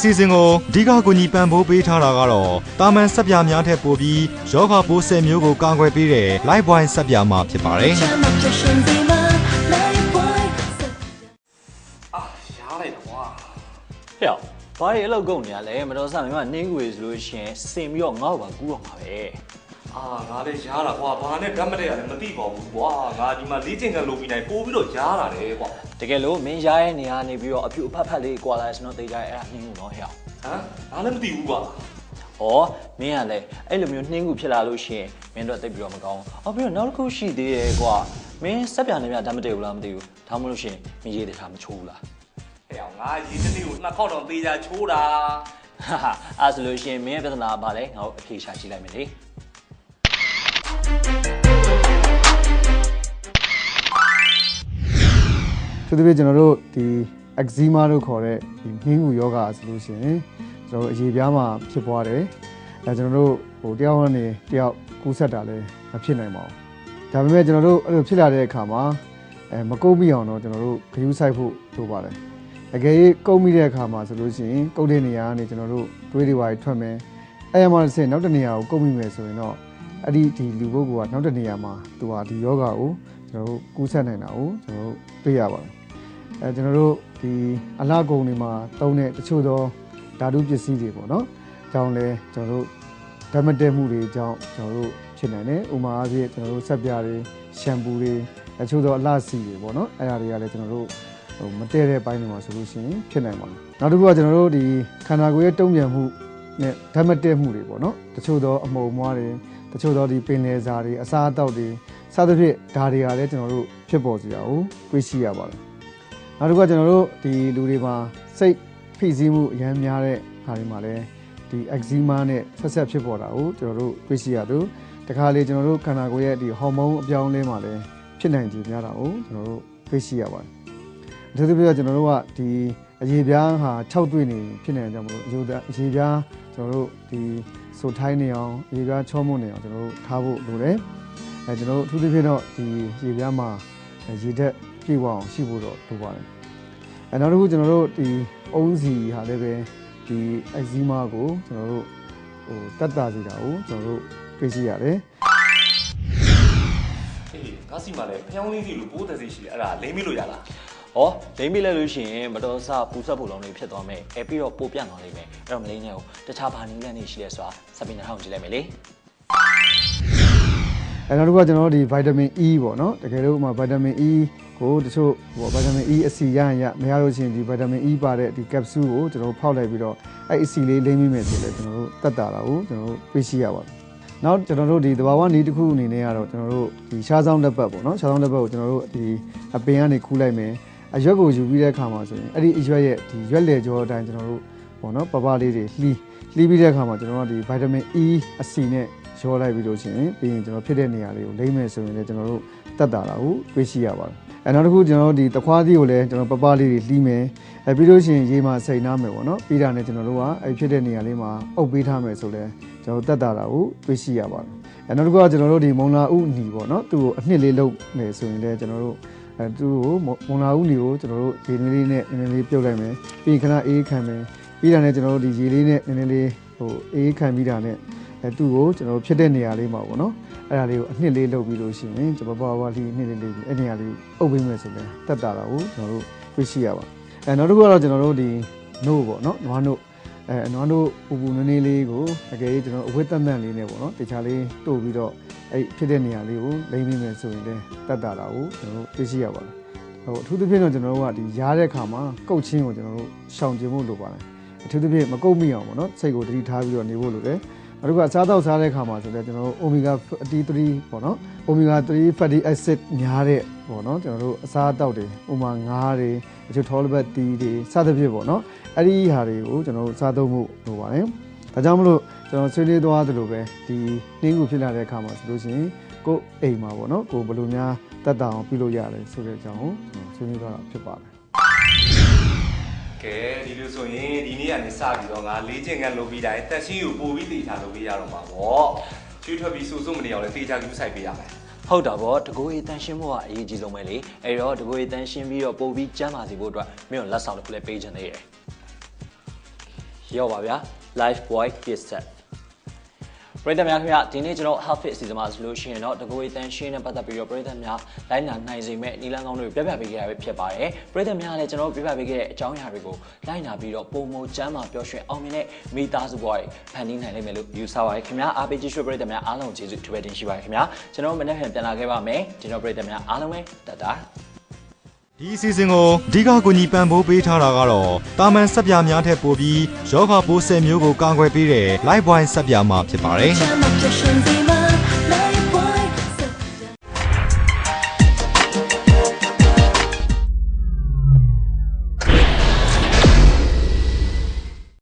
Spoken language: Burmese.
စီစဉ်ကိုအဓိကကူညီပံ့ပိုးပေးထားတာကတော့တာမန်ဆက်ပြားများထက်ပိုပြီးယောဂပိုး10မျိုးကိုကာကွယ်ပေးတဲ့ Lifebuoy ဆက်ပြားမှာဖြစ်ပါတယ်။ရားလိုက်တော့ကွာ။ဟဲ့။ဘာရဲ့အလောက်ကုန်နေရလဲမတော်ဆမင်းကနှင်းကွေဆိုလို့ရှိရင်စင်ပြီးတော့ငေါ့ပါကူးတော့မှာပဲ။ငါလည်းရားတာကွာ။ဘာနဲ့ဓာတ်မတည့်ရတယ်မသိပါဘူးကွာ။ငါဒီမှာလေ့ကျင့်ခန်းလုပ်ပြီးနိုင်ပို့ပြီးတော့ရားတာလေကွာ။တကယ်လို့မင်းရားရဲ့နေရာနေပြီးတော့အဖြူအဖက်ဖက်လေးကွာလာစနော်သိကြရဲ့အဲ့ဒါနှင်းကူတော့ဟဲ့။ငါလည်းမသိဘူးကွာ။မင်းကလည်းအဲ့လိုမျိုးနှင်းကူဖြစ်လာလို့ရှိရင်မင်းတို့သိပြီးတော့မကောင်းဘူး။ပြီးတော့နောက်တစ်ခုရှိသေးတယ်ကွာ။မင်းစက်ပြာနေပြဓာတ်မတည့်ဘူးလားမသိဘူး။ဒါမှမဟုတ်လို့ရှိရင်မရေးတဲ့ထားမချိုးဘူးလား။ငါရေးတစ်နေ့ကို2ခေါက်တော့သေးချာချိုးတာအဲ့ဆိုလို့ရှိရင်မင်းရဲ့ပြဿနာကဘာလဲငါ့ကိုအဖြေရှာကြည့်လိုက်မယ်လေသူတို့ကျွန်တော်တို့ဒီ eczema လို့ခေါ်တဲ့ဒီနှင်းကူယောဂဆိုလို့ရှိရင်ကျွန်တော်တို့အရေပြားမှာဖြစ်ပွားတယ်အဲကျွန်တော်တို့တယောက်နဲ့တယောက်ကူးဆက်တာလည်းမဖြစ်နိုင်ပါဘူးဒါပေမဲ့ကျွန်တော်တို့အဲ့လိုဖြစ်လာတဲ့အခါမှာမကုတ်မိအောင်တော့ကျွန်တော်တို့ဂရုစိုက်ဖို့လိုပါတယ်အကယ်၍ကုတ်မိတဲ့အခါမှာဆိုလို့ရှိရင်ကုတ်တဲ့နေရာကနေကျွန်တော်တို့တွေးတွေပါထွက်မယ်အဲ့ရမှာတစ်ဆင့်နောက်တစ်နေရာကိုကုတ်မိမယ်ဆိုရင်တော့အဲ့ဒီလူပုဂ္ဂိုလ်ကနောက်တစ်နေရာမှာသူဟာဒီယောဂကိုကျွန်တော်တို့ကူးဆက်နိုင်တာကိုကျွန်တော်တို့တွေ့ရပါတယ်ကျွန်တော်တို့ဒီအလှကုန်တွေမှာသုံးတဲ့တချို့သောဓာတုပစ္စည်းတွေပေါ့နော်အကြောင်းလဲကျွန်တော်တို့ဓာတ်မတည့်မှုတွေအကြောင်းကျွန်တော်တို့ဖြစ်နိုင်တယ်ဥပမာအားဖြင့်ကျွန်တော်တို့ဆက်ပြားတွေရှမ်ပူတွေတချို့သောအလှစီတွေပေါ့နော်အဲ့ဒါတွေကလည်းကျွန်တော်တို့မတည့်တဲ့ပိုင်းတွေမှာဆိုလို့ရှိရင်ဖြစ်နိုင်ပါတယ်နောက်တစ်ခုကကျွန်တော်တို့ဒီခန္ဓာကိုယ်ရဲ့တုံ့ပြန်မှုနဲ့ဓာတ်မတည့်မှုတွေပေါ့နော်တချို့သောအမှုံမွားတွေတချို့သောဒီပင်လယ်စာတွေအစားအသောက်တွေစသဖြင့်ဒါတွေကလည်းကျွန်တော်တို့ဖြစ်ပေါ်စေတာကိုတွေ့ရှိရပါတယ်နောက်တစ်ခုကကျွန်တော်တို့ဒီလူတွေမှာစိတ်ဖိစီးမှုအများများတဲ့ဟာတွေမှာလည်းဒီ eczema နဲ့ဆက်ဖြစ်ပေါ်တာကိုကျွန်တော်တို့တွေ့ရှိရသူတခါလေကျွန်တော်တို့ခန္ဓာကိုယ်ရဲ့ဒီဟော်မုန်းအပြောင်းလဲမှာလည်းဖြစ်နိုင်ခြေများတာကိုကျွန်တော်တို့တွေ့ရှိရပါတယ်အထူးသဖြင့်ကျွန်တော်တို့ကဒီအရေပြားဟာ6တွေ့နေဖြစ်နေကြမလို့အရေပြားကျွန်တော်တို့ဒီဆိုထိုင်းနေအောင်အရေပြားချောမွနေအောင်ကျွန်တော်တို့ထားဖို့လိုတယ်ကျွန်တော်တို့အထူးသဖြင့်တော့ဒီရေပြားမှာရေဓာတ်ပြည့်ဝအောင်ရှိဖို့တော့လိုပါတယ်နောက်တစ်ခုကျွန်တော်တို့ဒီအုံးစီဟာလည်းပဲဒီ eczema ကိုကျွန်တော်တို့တက်တာစီတာကိုကျွန်တော်တို့တွေ့ရှိရတယ်ငါစီမှာလည်းဖျောင်းလေးစီလိုပိုးသက်စီရှိတယ်အဲ့ဒါလိမ့်မိလို့ရလားလိမ့်မိလိုက်လို့ရှိရင်မတော်ဆပူဆက်ဖို့လုံးလေးဖြစ်သွားမယ်ပြီးတော့ပိုပြန့်သွားလိမ့်မယ်အဲ့တော့မလိမ့်နဲ့တခြားဘာနည်းလမ်းတွေရှိလဲဆိုတာစပင်းနှောင်းကြည့်လိုက်မယ်လေနောက်တစ်ခုကကျွန်တော်တို့ဒီ vitamin E ပေါ့နော်တကယ်လို့ဗီတာမင် E ကိုတချို့ဗီတာမင် E အဆီရမရလို့ရှိရင်ဒီ vitamin E ပါတဲ့ဒီ capsule ကိုကျွန်တော်တို့ဖောက်လိုက်ပြီးတော့အဲ့အဆီလေးလိမ့်မိမယ်ဆိုလည်းကျွန်တော်တို့တက်တာကိုကျွန်တော်တို့တွေ့ရှိရပါတယ်နောက်ကျွန်တော်တို့ဒီသဘာဝနည်းတစ်ခုအနေနဲ့ကတော့ကျွန်တော်တို့ဒီရှားဆောင်လက်ပတ်ပေါ့နော်ရှားဆောင်လက်ပတ်ကိုကျွန်တော်တို့ဒီအပင်ကနေခူးလိုက်မယ်အရွက်ကိုယူပြီးတဲ့အခါမှာဆိုရင်အဲ့ဒီအရွက်ရဲ့ဒီရွက်လေကြောအတိုင်းကျွန်တော်တို့ပေါ့နော်ပပလေးတွေလှီးပြီးတဲ့အခါမှာကျွန်တော်တို့ဒီ vitamin E အဆီနဲ့ရောလိုက်ပြီးလို့ရှိရင်ပြီးရင်ကျွန်တော်ဖြစ်တဲ့နေရာလေးကိုလိမ့်မယ်ဆိုရင်လည်းကျွန်တော်တို့တက်တာကိုတွေ့ရှိရပါတယ်နောက်တစ်ခုကျွန်တော်တို့ဒီတခွားသီးကိုလည်းကျွန်တော်ပပလေးတွေလှီးမယ်ပြီးလို့ရှိရင်ရေမှာစိန်နာမယ်ပေါ့နော်ပြီးတာနဲ့ကျွန်တော်တို့ကအဲ့ဖြစ်တဲ့နေရာလေးမှာအုပ်ပေးထားမယ်ဆိုလည်းကျွန်တော်တက်တာကိုတွေ့ရှိရပါတယ်နောက်တစ်ခုကကျွန်တော်တို့ဒီမုံလာဥနီပေါ့နော်သူ့ကိုအနှစ်လေးလုပ်မယ်ဆိုရင်လည်းကျွန်တော်တို့သူ့ကိုမုံလာဥနီကိုကျွန်တော်တို့ရေနွေးလေးနဲ့နည်းနည်းလေးပြုတ်လိုက်မယ်ပြီးခဏအေးခံမယ်ပြီးတာနဲ့ကျွန်တော်တို့ဒီရေလေးနဲ့နည်းနည်းလေးအေးခံပြီးတာနဲ့သူ့ကိုကျွန်တော်ဖြစ်တဲ့နေရာလေးမှာပေါ့နော်အဲ့ဒါလေးကိုအနှစ်လေးလုပ်ပြီးလို့ရှိရင်ကျွန်တော်ဘာလီအနှစ်လေးပြီးအဲ့နေရာလေးအုပ်ပေးမယ်ဆိုလည်းတက်တာကိုကျွန်တော်တို့တွေ့ရှိရပါနောက်တစ်ခုကတော့ကျွန်တော်တို့ဒီနို့ပေါ့နော်နွားနို့နွားနို့ပူပူနည်းနည်းလေးကိုအကယ်၍ကျွန်တော်အဝတ်တက်မှန်လေးနဲ့ပေါ့နော်တခြားလေးတို့ပြီးတော့အဲ့ဖြစ်တဲ့နေရာလေးကိုလိမ့်မိမယ်ဆိုရင်လည်းတက်တာကိုကျွန်တော်တို့တွေ့ရှိရပါတယ်အထူးသဖြင့်တော့ကျွန်တော်တို့ကဒီရားတဲ့ခါမှာကုတ်ချင်းကိုကျွန်တော်တို့ရှောင်ကျဉ်ဖို့လိုပါတယ်အထူးသဖြင့်မကုတ်မိအောင်ပေါ့နော်စိတ်ကိုတတိထားပြီးတော့နေဖို့လိုတယ်နောက်တစ်ခုအစားတောက်စားတဲ့ခါမှာဆိုတော့ကျွန်တော်တို့ omega 3ပေါ့နော် omega 3 fatty acid များတဲ့ပေါ့နော်ကျွန်တော်တို့အစားတောက်တွေဥမာငါးတွေအချို့ထောလဘတ်တီးတွေစသဖြင့်ပေါ့နော်အဲ့ဒီဟာတွေကိုကျွန်တော်တို့စားသုံးမှုလိုပါတယ်ဒါကြောင့်မလို့ကျွန်တော်ဆွေးနွေးသွားသလိုပဲဒီနှင်းကူဖြစ်လာတဲ့အခါမှာဆိုလို့ရှိရင်ကိုယ်အိမ်မှာပေါ့နော်ကိုယ်ဘယ်လိုများတက်တာအောင်ပြုလုပ်ရတယ်ဆိုတဲ့အကြောင်းကိုဆွေးနွေးသွားတာဖြစ်ပါတယ်ကဲဒီလိုဆိုရင်ဒီနေ့ကနေစပြီးတော့ငါလေ့ကျင့်ခန်းလုပ်ပြီးတိုင်းတက်ရှင်းကိုပို့ပြီးတေချာလုပ်ပြီးရတော့မှာပေါ့ချွေးထွက်ပြီးစူးစုမနေအောင်လည်းတေချာကူးဆိုင်ပေးရမယ်ဟုတ်တာပေါ့တကိုယ်ရေးတန်ရှင်းဖို့ကအရေးကြီးဆုံးပဲလေအဲ့တော့တကိုယ်ရေးတန်ရှင်းပြီးတော့ပို့ပြီးကျန်းမာစေဖို့အတွက်မင်းတို့လက်ဆောင်တစ်ခုလည်းပေးချင်သေးတယ် ရောပါဗျာ Life Boy Kit Set ပရိသတ်များခင်ဗျာဒီနေ့ကျွန်တော် Health Fit အစီအစဉ်မှာဆိုလို့ရှိရင်တော့တကူအတန်ရှင်းနဲ့ပတ်သက်ပြီးတော့ပရိသတ်များလိုက်နာနိုင်စေမဲ့နီလန်းကောင်းတွေကိုပြပြပေးခဲ့ရပဲဖြစ်ပါတယ်ပရိသတ်များလည်းကျွန်တော်ပြပြပေးခဲ့တဲ့အကြောင်းအရာတွေကိုလိုက်နာပြီးတော့ပုံမကျမ်းမာပျော်ရွှင်အောင်မြင်တဲ့မိသားစုဘဝတွေဖန်တီးနိုင်လိမ့်မယ်လို့ယူဆပါတယ်ခင်ဗျာအားပေးကြည့်ရှုပရိသတ်များအားလုံးကျေးဇူးထူးပဲတင်ရှိပါတယ်ခင်ဗျာကျွန်တော်မနေ့ကပြန်လာခဲ့ပါမယ်ကျွန်တော်ပရိသတ်များအားလုံးပဲတတာဒီအစီအစဉ်ကိုအဓိကကူညီပံ့ပိုးပေးထားတာကတော့တာမန်စက်ပြားများထက်ပိုပြီးရောဂါပိုး10မျိုးကိုကာကွယ်ပေးတဲ့ Life Boy စက်ပြားမှာဖြစ်ပါတယ်